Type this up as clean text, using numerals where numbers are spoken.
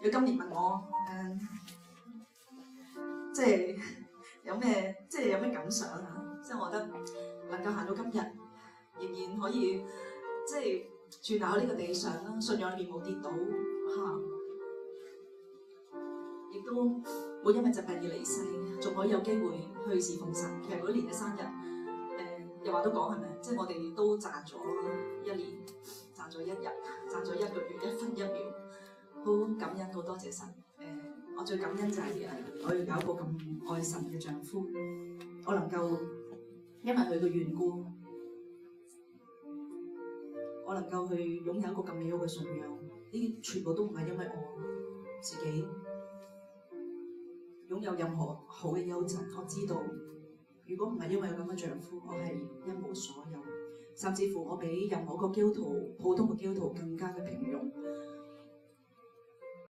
如果今年問我即係有咩感想啊？即係我覺得能夠行到今日，仍然可以即係住留喺呢個地上啦，信仰裏面冇跌倒嚇，亦都冇因為疾病而離世，仲可以有機會去侍奉神。其實嗰年嘅生日，又話都講係咪？即係我哋都賺咗一年，賺咗一日，賺咗一個月1分1秒，好感恩，好多謝神。我最感恩就係我要有一個咁愛神嘅丈夫，我能夠因為佢嘅緣故，我能夠去擁有一個咁美好嘅信仰。呢啲全部都唔係因為我自己擁有任何好嘅優質。我知道，如果唔係因為有咁嘅丈夫，我係一無所有，甚至乎我比任何一個基督徒、普通嘅基督徒更加嘅平庸。